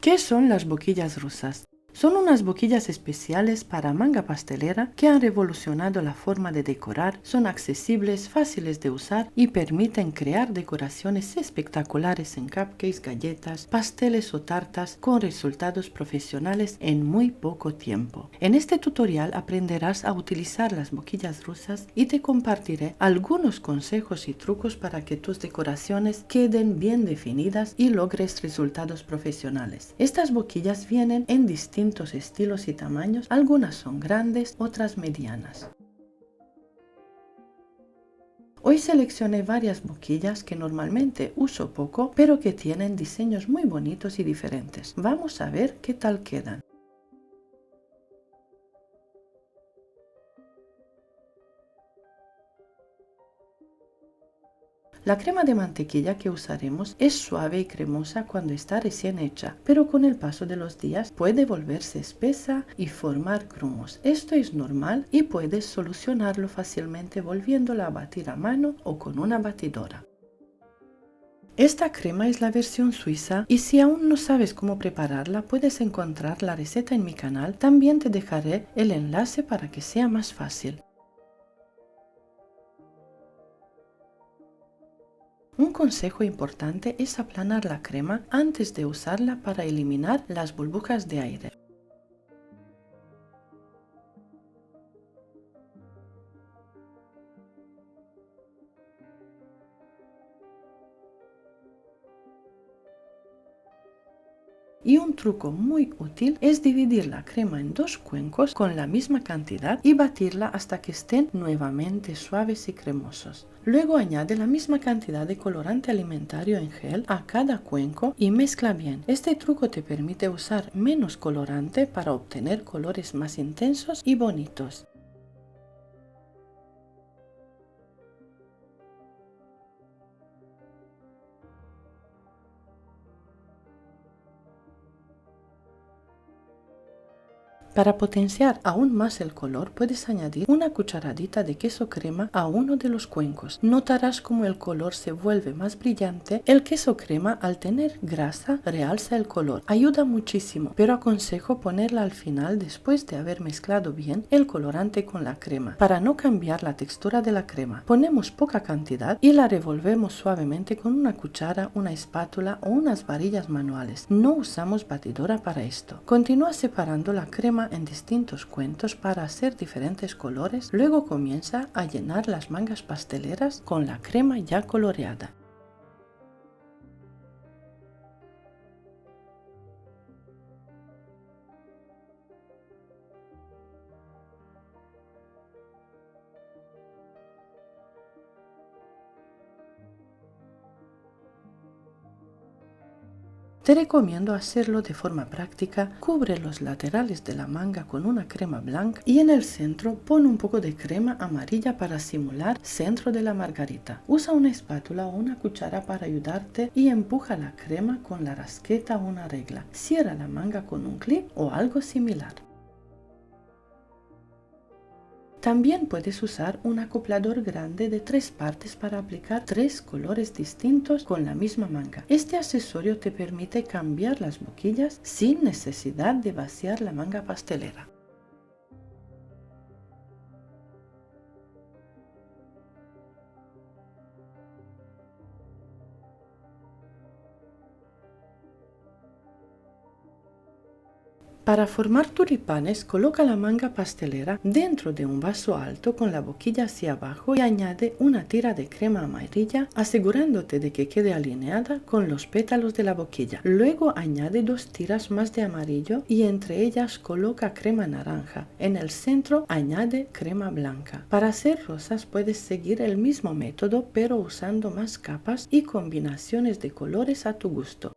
¿Qué son las boquillas rusas? Son unas boquillas especiales para manga pastelera que han revolucionado la forma de decorar, son accesibles, fáciles de usar y permiten crear decoraciones espectaculares en cupcakes, galletas, pasteles o tartas con resultados profesionales en muy poco tiempo. En este tutorial aprenderás a utilizar las boquillas rusas y te compartiré algunos consejos y trucos para que tus decoraciones queden bien definidas y logres resultados profesionales. Estas boquillas vienen en distintos estilos y tamaños, algunas son grandes, otras medianas. Hoy seleccioné varias boquillas que normalmente uso poco, pero que tienen diseños muy bonitos y diferentes. Vamos a ver qué tal quedan. La crema de mantequilla que usaremos es suave y cremosa cuando está recién hecha, pero con el paso de los días puede volverse espesa y formar grumos. Esto es normal y puedes solucionarlo fácilmente volviéndola a batir a mano o con una batidora. Esta crema es la versión suiza y si aún no sabes cómo prepararla puedes encontrar la receta en mi canal, también te dejaré el enlace para que sea más fácil. Un consejo importante es aplanar la crema antes de usarla para eliminar las burbujas de aire. Y un truco muy útil es dividir la crema en dos cuencos con la misma cantidad y batirla hasta que estén nuevamente suaves y cremosos. Luego añade la misma cantidad de colorante alimentario en gel a cada cuenco y mezcla bien. Este truco te permite usar menos colorante para obtener colores más intensos y bonitos. Para potenciar aún más el color, puedes añadir una cucharadita de queso crema a uno de los cuencos. Notarás como el color se vuelve más brillante. El queso crema, al tener grasa, realza el color. Ayuda muchísimo, pero aconsejo ponerla al final después de haber mezclado bien el colorante con la crema, para no cambiar la textura de la crema. Ponemos poca cantidad y la revolvemos suavemente con una cuchara, una espátula o unas varillas manuales. No usamos batidora para esto. Continúa separando la crema en distintos cuentos para hacer diferentes colores, luego comienza a llenar las mangas pasteleras con la crema ya coloreada. Te recomiendo hacerlo de forma práctica. Cubre los laterales de la manga con una crema blanca y en el centro pon un poco de crema amarilla para simular centro de la margarita. Usa una espátula o una cuchara para ayudarte y empuja la crema con la rasqueta o una regla. Cierra la manga con un clip o algo similar. También puedes usar un acoplador grande de 3 partes para aplicar 3 colores distintos con la misma manga. Este accesorio te permite cambiar las boquillas sin necesidad de vaciar la manga pastelera. Para formar tulipanes, coloca la manga pastelera dentro de un vaso alto con la boquilla hacia abajo y añade una tira de crema amarilla, asegurándote de que quede alineada con los pétalos de la boquilla. Luego añade 2 tiras más de amarillo y entre ellas coloca crema naranja. En el centro añade crema blanca. Para hacer rosas puedes seguir el mismo método pero usando más capas y combinaciones de colores a tu gusto.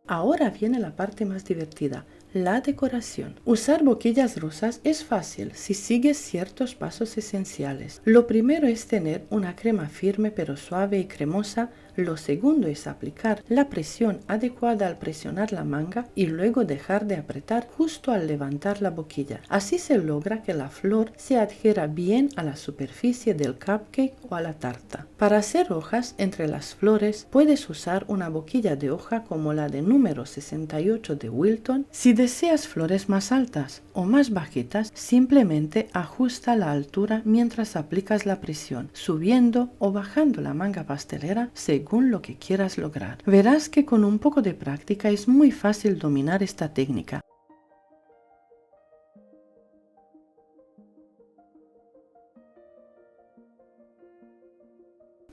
Ahora viene la parte más divertida, la decoración. Usar boquillas rosas es fácil si sigues ciertos pasos esenciales. Lo primero es tener una crema firme pero suave y cremosa Lo segundo es aplicar la presión adecuada al presionar la manga y luego dejar de apretar justo al levantar la boquilla. Así se logra que la flor se adhiera bien a la superficie del cupcake o a la tarta. Para hacer hojas entre las flores puedes usar una boquilla de hoja como la de número 68 de Wilton. Si deseas flores más altas o más bajitas, simplemente ajusta la altura mientras aplicas la presión, subiendo o bajando la manga pastelera según lo que quieras lograr. Verás que con un poco de práctica es muy fácil dominar esta técnica.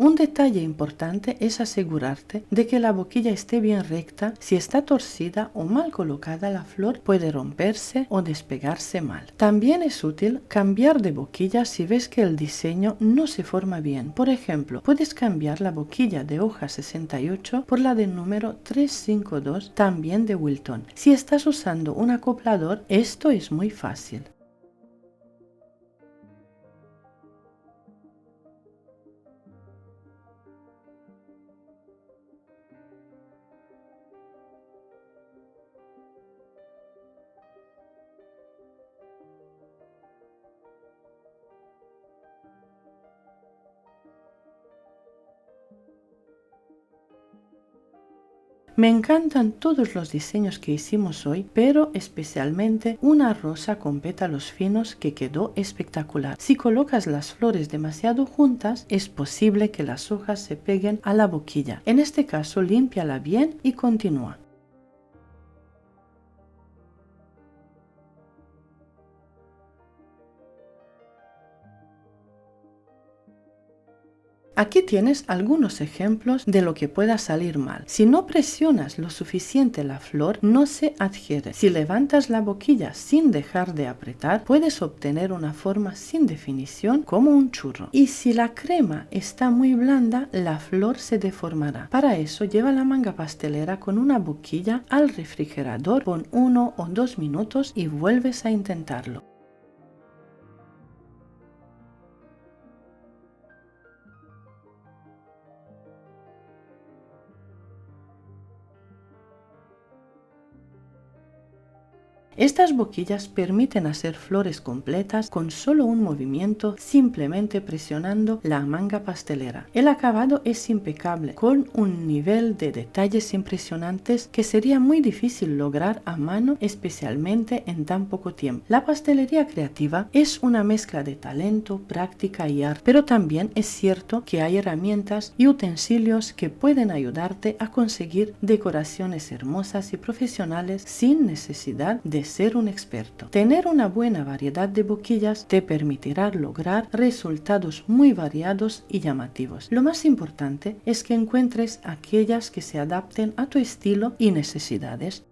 Un detalle importante es asegurarte de que la boquilla esté bien recta. Si está torcida o mal colocada, la flor puede romperse o despegarse mal. También es útil cambiar de boquilla si ves que el diseño no se forma bien. Por ejemplo, puedes cambiar la boquilla de hoja 68 por la de número 352, también de Wilton. Si estás usando un acoplador, esto es muy fácil. Me encantan todos los diseños que hicimos hoy, pero especialmente una rosa con pétalos finos que quedó espectacular. Si colocas las flores demasiado juntas, es posible que las hojas se peguen a la boquilla. En este caso, límpiala bien y continúa. Aquí tienes algunos ejemplos de lo que pueda salir mal. Si no presionas lo suficiente la flor, no se adhiere. Si levantas la boquilla sin dejar de apretar, puedes obtener una forma sin definición como un churro. Y si la crema está muy blanda, la flor se deformará. Para eso, lleva la manga pastelera con una boquilla al refrigerador por 1 o 2 minutos y vuelves a intentarlo. Estas boquillas permiten hacer flores completas con solo un movimiento, simplemente presionando la manga pastelera. El acabado es impecable, con un nivel de detalles impresionantes que sería muy difícil lograr a mano, especialmente en tan poco tiempo. La pastelería creativa es una mezcla de talento, práctica y arte, pero también es cierto que hay herramientas y utensilios que pueden ayudarte a conseguir decoraciones hermosas y profesionales sin necesidad de ser un experto. Tener una buena variedad de boquillas te permitirá lograr resultados muy variados y llamativos. Lo más importante es que encuentres aquellas que se adapten a tu estilo y necesidades.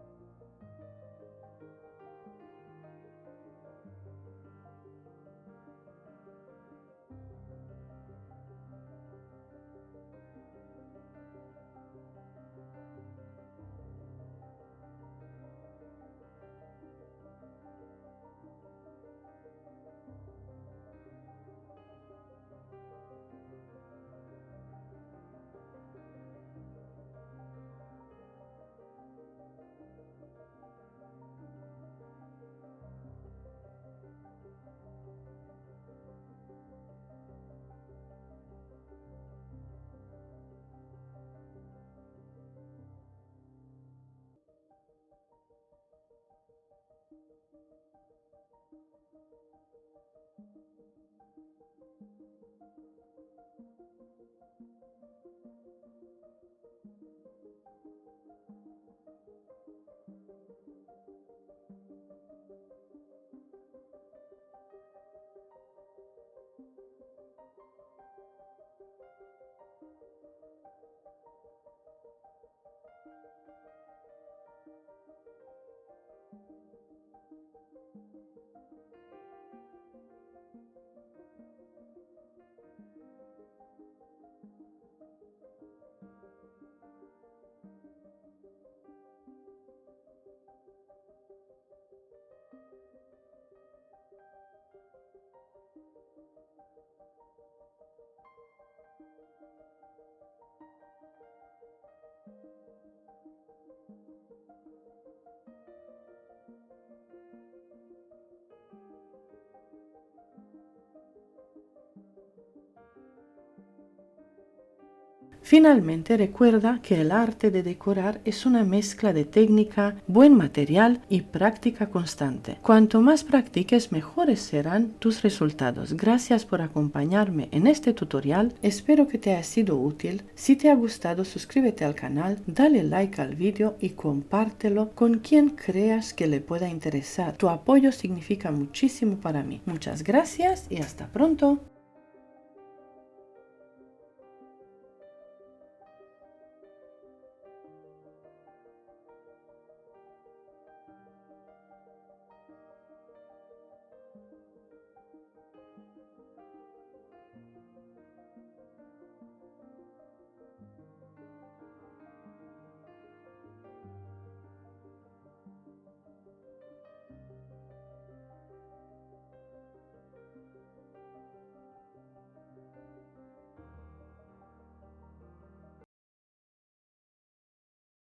Finalmente, recuerda que el arte de decorar es una mezcla de técnica, buen material y práctica constante. Cuanto más practiques, mejores serán tus resultados. Gracias por acompañarme en este tutorial. Espero que te haya sido útil. Si te ha gustado, suscríbete al canal, dale like al vídeo y compártelo con quien creas que le pueda interesar. Tu apoyo significa muchísimo para mí. Muchas gracias y hasta pronto.